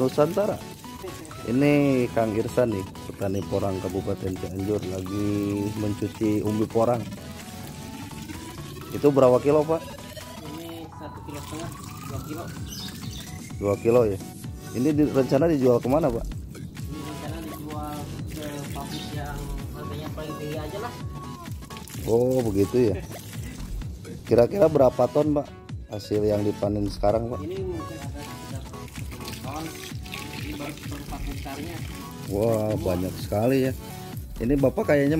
Nusantara. Ini Kang Irsan nih, petani porang Kabupaten Cianjur, lagi mencuci umbi porang. Itu berapa kilo, Pak? Ini 1,5 kilo, 2 kilo. 2 kilo ya. Ini rencana dijual kemana, Pak? Ini rencana dijual ke pabrik yang harganya paling tinggi aja lah. Oh begitu ya. Kira-kira berapa ton, Pak, hasil yang dipanen sekarang, Pak? Ini mungkin ada sekitar 10 ton. Ini baru seperempat hektarnya. Wah banyak sekali ya. Ini Bapak kayaknya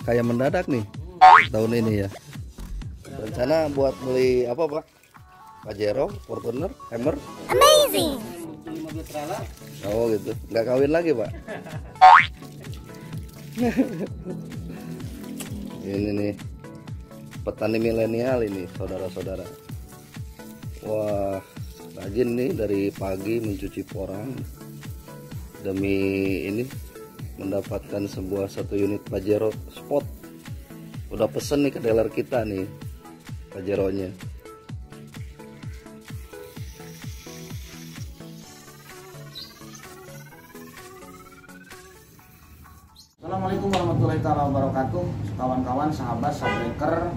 kayak mendadak nih tahun ini ya. Rencana buat beli apa, Pak? Pajero, Fortuner, Hammer? Amazing. Beli mobil trailer. Oh gitu. Nggak kawin lagi, Pak? Ini nih petani milenial ini, saudara-saudara. Wah rajin nih dari pagi mencuci porang demi ini mendapatkan satu unit Pajero Sport. Udah pesen nih ke dealer kita nih Pajeronya. Assalamualaikum warahmatullahi wabarakatuh. Kawan-kawan, sahabat Subbreaker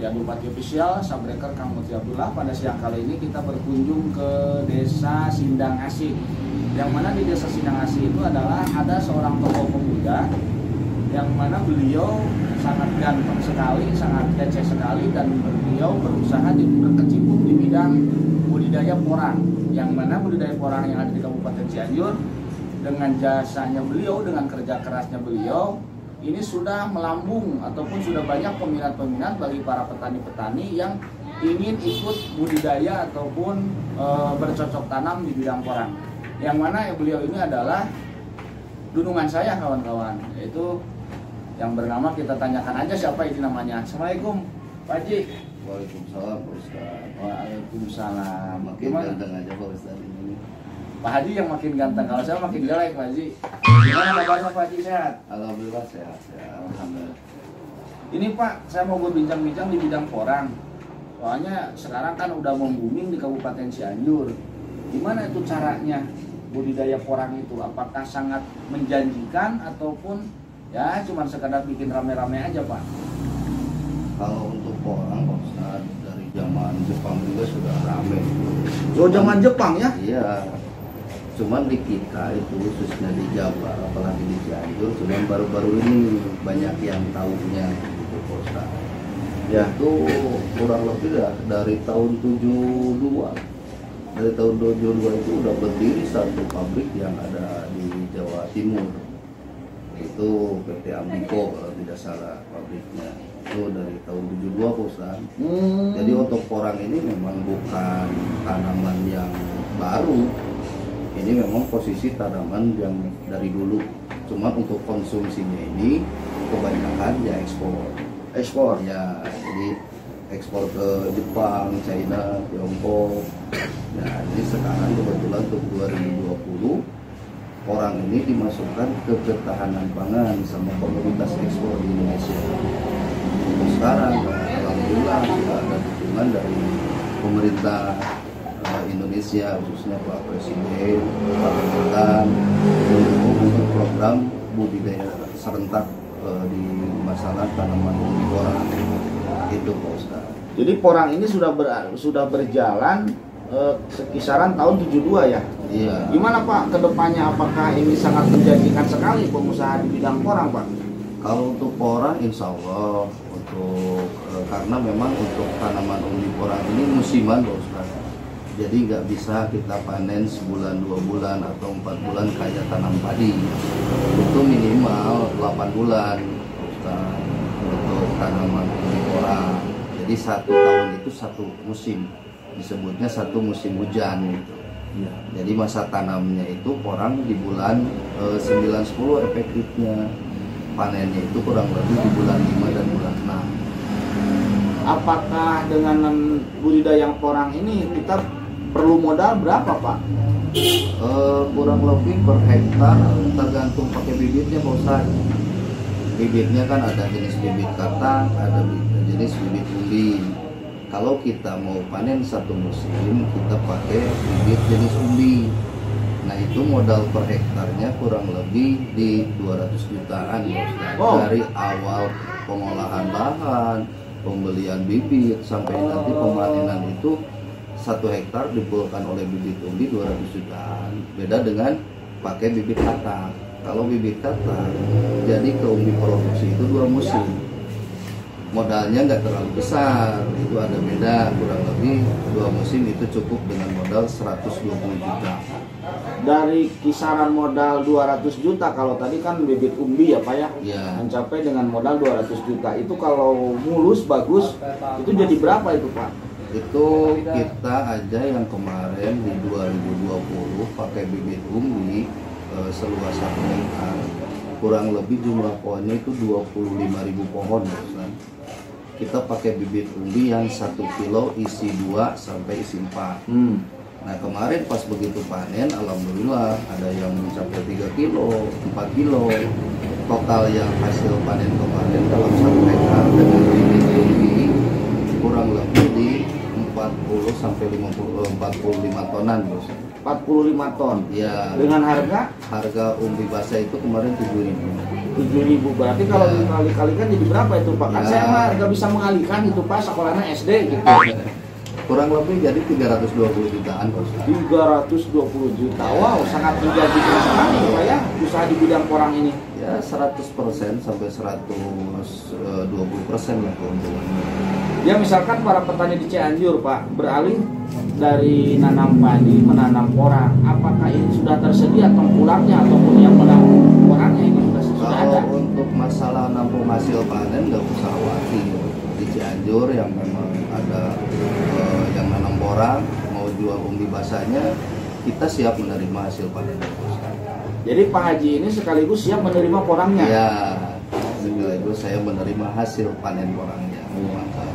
di Bupati Official, Subbreaker Kang Muti Abdullah. Pada siang kali ini kita berkunjung ke Desa Sindang Asih. Yang mana di Desa Sindang Asih itu adalah ada seorang tokoh pemuda yang mana beliau sangat ganteng sekali, sangat kece sekali, dan beliau berusaha berkecimpung di bidang budidaya porang. Yang mana budidaya porang yang ada di Kabupaten Cianjur, dengan jasanya beliau, dengan kerja kerasnya beliau, ini sudah melambung ataupun sudah banyak peminat-peminat bagi para petani-petani yang ingin ikut budidaya ataupun bercocok tanam di bidang porang. Yang mana beliau ini adalah junjungan saya, kawan-kawan, yaitu yang bernama, kita tanyakan aja siapa ini namanya. Assalamualaikum Pak Haji. Waalaikumsalam, Pak Ustaz. Waalaikumsalam. Makin Gimana? ganteng aja Pak Ustaz ini. Pak Haji yang makin ganteng, kalau saya makin jelek Pak Haji. Gimana kabarnya Pak Haji, sehat? Alhamdulillah sehat ya. Alhamdulillah. Ini Pak, saya mau berbincang-bincang di bidang porang. Soalnya sekarang kan udah booming di Kabupaten Cianjur. Gimana itu caranya budidaya porang itu? Apakah sangat menjanjikan ataupun ya cuman sekadar bikin rame-rame aja, Pak? Kalau untuk porang, Pak Ustaz, dari zaman Jepang juga sudah rame. Oh, zaman Jepang ya? Iya. Cuman di kita itu, khususnya di Jawa, apalagi di Cianjur, cuman baru-baru ini banyak yang tahunya gitu, Pak Ustaz. Ya itu kurang lebih dari tahun 72. Dari tahun 72 itu udah berdiri satu pabrik yang ada di Jawa Timur. Itu PT Ambiko kalau tidak salah pabriknya. Itu dari tahun 72, Pak Ustaz. Jadi untuk porang ini memang bukan tanaman yang baru. Ini memang posisi tanaman yang dari dulu. Cuma untuk konsumsinya ini kebanyakan ya ekspor ya, jadi ekspor ke Jepang, China, Tiongkok. Nah ini sekarang kebetulan untuk 2020 porang ini dimasukkan ke ketahanan pangan sama komoditas ekspor di Indonesia. Untuk sekarang alhamdulillah sudah ada dukungan dari pemerintah Indonesia, khususnya Pak Presiden, Pak Menhan, untuk program budidaya serentak di masalah tanaman umbi porang. Itu Pak Ustaz. Jadi porang ini sudah berjalan sekisaran tahun 72 ya? Iya. Gimana Pak kedepannya, apakah ini sangat menjanjikan sekali pengusaha di bidang porang, Pak? Kalau untuk porang insya Allah karena memang untuk tanaman umbi porang ini musiman Pak Ustaz. Jadi nggak bisa kita panen sebulan, 2 bulan, atau 4 bulan kayak tanam padi. Itu minimal 8 bulan Ustaz, untuk tanaman umbi porang. Jadi 1 tahun itu 1 musim, disebutnya 1 musim hujan gitu. Ya. Jadi masa tanamnya itu porang di bulan 9-10 efektifnya. Panennya itu kurang lebih di bulan 5 dan bulan 6. Apakah dengan budidaya porang ini kita perlu modal berapa, Pak? Kurang lebih per hektar tergantung pakai bibitnya, Pak Ustaz. Bibitnya kan ada jenis bibit kata, ada jenis bibit umbi. Kalau kita mau panen 1 musim, kita pakai bibit jenis umbi. Nah itu modal per hektarnya kurang lebih di 200 jutaan ya Ustaz. Oh. Dari awal pengolahan lahan, pembelian bibit sampai nanti pemanenan itu 1 hektar dipulkan oleh bibit umbi 200 jutaan. Beda dengan pakai bibit kata. Kalau bibit kata jadi ke umbi produksi itu 2 musim. Modalnya nggak terlalu besar, itu ada beda, kurang lebih 2 musim itu cukup dengan modal 120 juta. Dari kisaran modal 200 juta, kalau tadi kan bibit umbi ya Pak ya, Ya. mencapai dengan modal 200 juta. Itu kalau mulus bagus, itu jadi berapa itu Pak? Itu kita aja yang kemarin di 2020 pakai bibit umbi seluas 1 hektar, kurang lebih jumlah pohonnya itu 25.000 pohon ya, Ustaz. Kita pakai bibit umbi yang 1 kilo isi 2 sampai isi 4. Nah kemarin pas begitu panen, alhamdulillah ada yang mencapai 3 kilo, 4 kilo. Total yang hasil panen kemarin dalam 1 hektar dengan bibit umbi kurang lebih di 40 sampai 45 tonan, Bos. 45 ton. Ya. Dengan harga umbi basah itu kemarin 7.000. 7.000, berarti kalau Ya. dikali-kalikan jadi berapa itu Pak? Kan Ya. saya mah nggak bisa mengalihkan itu Pak, sekolahnya SD gitu. Kurang lebih jadi 320 jutaan, Bos. 320 juta. Wow, sangat menjanjikan sekali Pak ya usaha di bidang porang ini. Ya 100% sampai 120% lah keuntungannya. Ya misalkan para petani di Cianjur Pak beralih dari nanam padi menanam porang, apakah ini sudah tersedia tengkulaknya ataupun yang menanam porangnya ini sudah ada? Kalau untuk masalah nampung hasil panen nggak usah khawatir. Di Cianjur yang memang ada yang nanam porang mau jual umbi basahnya, kita siap menerima hasil panen. Jadi Pak Haji ini sekaligus siap menerima porangnya. Ya, sekaligus saya menerima hasil panen porangnya. Mantap.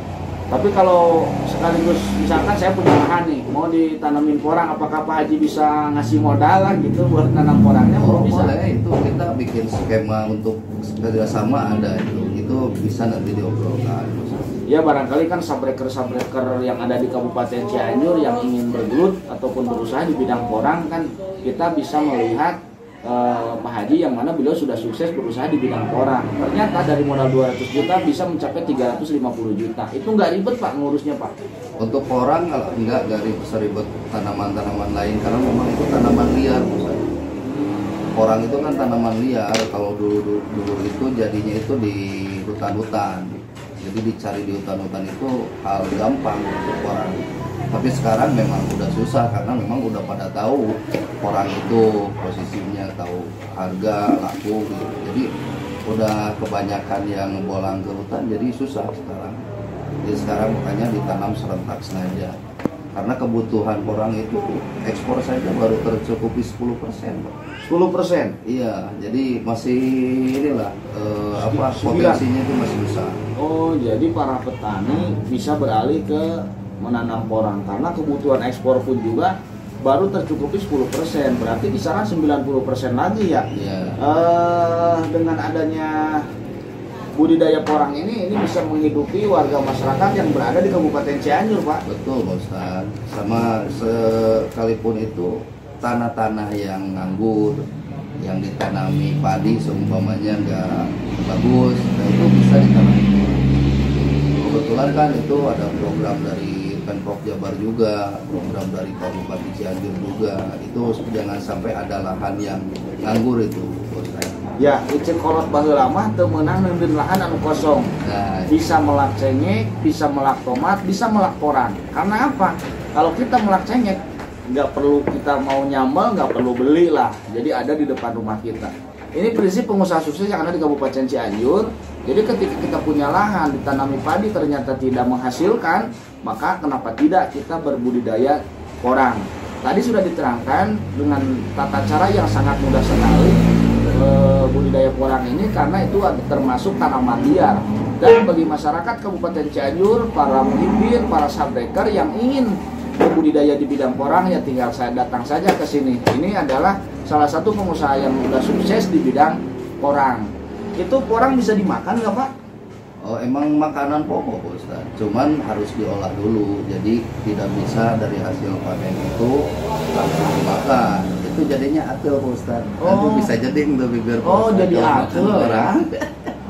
Tapi kalau sekaligus misalkan saya punya lahan nih, mau ditanamin porang, apakah Pak Haji bisa ngasih modal lah gitu buat nanam porangnya? Oh, bisa. boleh, itu kita bikin skema untuk kerjasama ada itu bisa nanti diobrolkan. Ya barangkali kan sabreker yang ada di Kabupaten Cianjur yang ingin bergelut ataupun berusaha di bidang porang, kan kita bisa melihat Pak Haji yang mana beliau sudah sukses berusaha di bidang porang. Ternyata dari modal 200 juta bisa mencapai 350 juta. Itu nggak ribet Pak ngurusnya Pak? Untuk porang enggak seribet tanaman-tanaman lain karena memang itu tanaman liar, Ustaz. Porang itu kan tanaman liar. Kalau dulu itu jadinya itu di hutan-hutan. Jadi dicari di hutan-hutan itu hal gampang untuk porang. Tapi sekarang memang udah susah karena memang udah pada tahu porang itu posisinya, tahu harga laku gitu. Jadi udah kebanyakan yang bolang ke hutan, jadi susah sekarang. Jadi sekarang makanya ditanam serentak saja. Karena kebutuhan porang itu ekspor saja baru tercukupi 10%. 10%? Iya, jadi masih inilah potensinya itu masih besar. Oh, jadi para petani bisa beralih ke menanam porang karena kebutuhan ekspor pun juga baru tercukupi 10%, berarti kisaran 90% lagi ya. Iya. Dengan adanya budidaya porang ini bisa menghidupi warga masyarakat yang berada di Kabupaten Cianjur Pak. Betul, Pak Ustaz. Sama sekalipun itu tanah-tanah yang nganggur, yang ditanami padi seumpamanya nggak bagus, nah itu bisa ditanami. Kebetulan kan itu ada program dari Pemprov Jabar juga, program dari Kabupaten Cianjur juga. Itu jangan sampai ada lahan yang nganggur itu, Ustaz. Ya, icin kolot baheula mah teu meunang neundeun lahan anu kosong. Nah, Bisa melak cengek, bisa melak tomat, bisa melak porang. Karena apa? Kalau kita melak cengek, nggak perlu kita mau nyambel, nggak perlu beli lah. Jadi ada di depan rumah kita. Ini prinsip pengusaha sukses yang ada di Kabupaten Cianjur. Jadi ketika kita punya lahan ditanami padi ternyata tidak menghasilkan, maka kenapa tidak kita berbudidaya porang. Tadi sudah diterangkan dengan tata cara yang sangat mudah sekali budidaya porang ini karena itu termasuk tanaman liar. Dan bagi masyarakat Kabupaten Cianjur, para muhibir, para sabreker yang ingin berbudidaya di bidang porang ya tinggal saya datang saja ke sini. Ini adalah salah satu pengusaha yang sudah sukses di bidang porang. Itu porang bisa dimakan nggak Pak? oh emang makanan pokok, Ustaz. Cuman harus diolah dulu. Jadi tidak bisa dari hasil panen itu langsung dimakan. Jadi itu jadinya atel Pak Ustaz. Oh. Nanti bisa jeding tuh bibir Pak Oh, Ustaz. jadi Kalau atel makan ya? orang.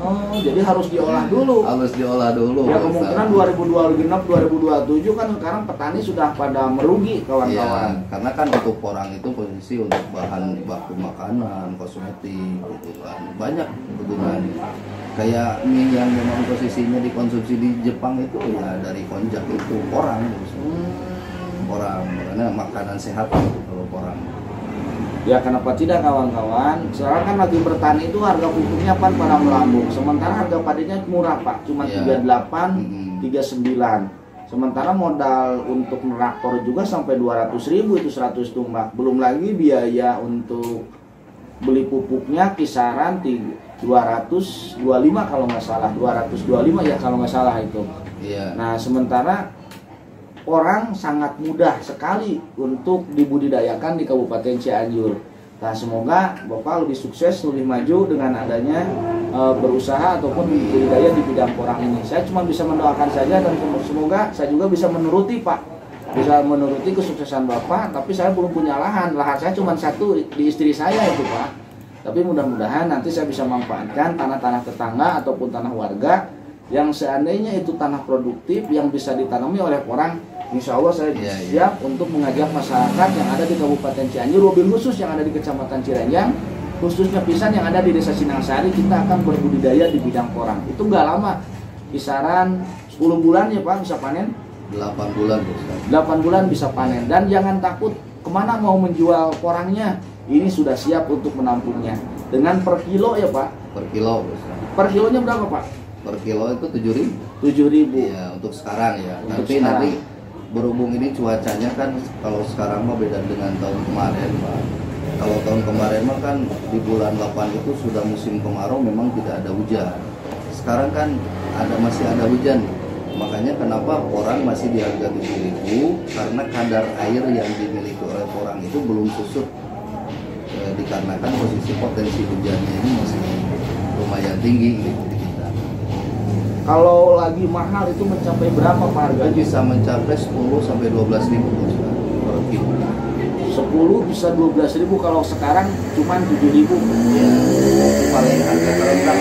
Oh, jadi harus diolah dulu. Harus diolah dulu. Ya Pak kemungkinan Ustaz. 2026 2027 kan sekarang petani sudah pada merugi Iya, kawan-kawan. karena kan untuk porang itu posisi untuk bahan baku makanan, kosmetik, gitu kan. Banyak kegunaannya. Kayak mie yang memang posisinya dikonsumsi di Jepang itu ya dari konjak itu porang. Porang, karena makanan sehat kalau porang. Ya kenapa tidak kawan-kawan? Sekarang kan lagi bertani itu harga pupuknya kan pada melambung. Sementara harga padinya murah Pak, cuma Iya. 38, 39. Sementara modal untuk traktor juga sampai 200.000 itu 100 tumbak. Belum lagi biaya untuk beli pupuknya kisaran 225 kalau nggak salah, 225 ya kalau nggak salah itu. Iya. Nah sementara orang sangat mudah sekali untuk dibudidayakan di Kabupaten Cianjur. Nah semoga Bapak lebih sukses, lebih maju dengan adanya berusaha ataupun budidaya di bidang porang ini. Saya cuma bisa mendoakan saja dan semoga saya juga bisa menuruti Pak, bisa menuruti kesuksesan Bapak. Tapi saya belum punya lahan saya cuma satu di istri saya itu Pak. Tapi mudah-mudahan nanti saya bisa manfaatkan tanah-tanah tetangga ataupun tanah warga yang seandainya itu tanah produktif yang bisa ditanami oleh orang. Insya Allah saya siap untuk mengajak masyarakat yang ada di Kabupaten Cianjur, mobil khusus yang ada di Kecamatan Cirenjang, khususnya pisan yang ada di Desa Sinangsari, kita akan berbudidaya di bidang porang. Itu nggak lama, kisaran 10 bulan ya Pak bisa panen. 8 bulan Ustaz. 8 bulan bisa panen. Dan jangan takut kemana mau menjual porangnya, ini sudah siap untuk menampungnya. Dengan per kilo ya Pak. Per kilo Ustaz. Per kilonya berapa Pak? Per kilo itu 7.000. 7.000. Iya, untuk sekarang ya. Untuk Nanti sekarang. berhubung ini cuacanya kan kalau sekarang mah beda dengan tahun kemarin Pak. Kalau tahun kemarin mah kan di bulan 8 itu sudah musim kemarau, memang tidak ada hujan. Sekarang kan masih ada hujan. Makanya kenapa porang masih di harga 7.000, karena kadar air yang dimiliki oleh porang itu belum susut. Dikarenakan posisi potensi hujannya ini masih lumayan tinggi gitu di kita. Kalau lagi mahal itu mencapai berapa Pak harganya? Bisa mencapai 10 sampai 12.000 per kilo. 10 bisa 12.000, kalau sekarang cuma 7.000. Ya, itu paling harga terendah.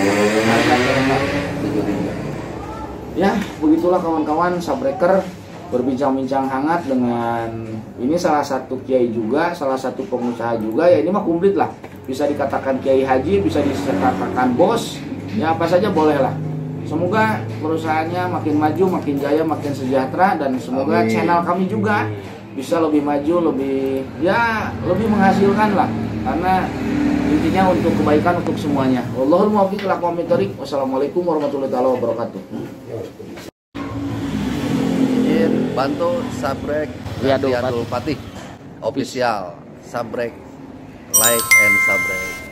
Harga terendah 7.000. Ya, begitulah kawan-kawan Subbreaker berbincang-bincang hangat dengan ini salah satu kiai juga, salah satu pengusaha juga. Ya ini mah komplit lah. Bisa dikatakan kiai haji, bisa dikatakan bos. Ya apa saja boleh lah. Semoga perusahaannya makin maju, makin jaya, makin sejahtera, dan semoga Amin. channel kami juga bisa lebih maju, lebih menghasilkan lah. Karena intinya untuk kebaikan untuk semuanya. Wallahul muwaffiq ila aqwamit thoriq. Wassalamualaikum warahmatullahi wabarakatuh. Izin bantu Subrek Riyadul Riyadul Fatih official Subrek, like and Subrek.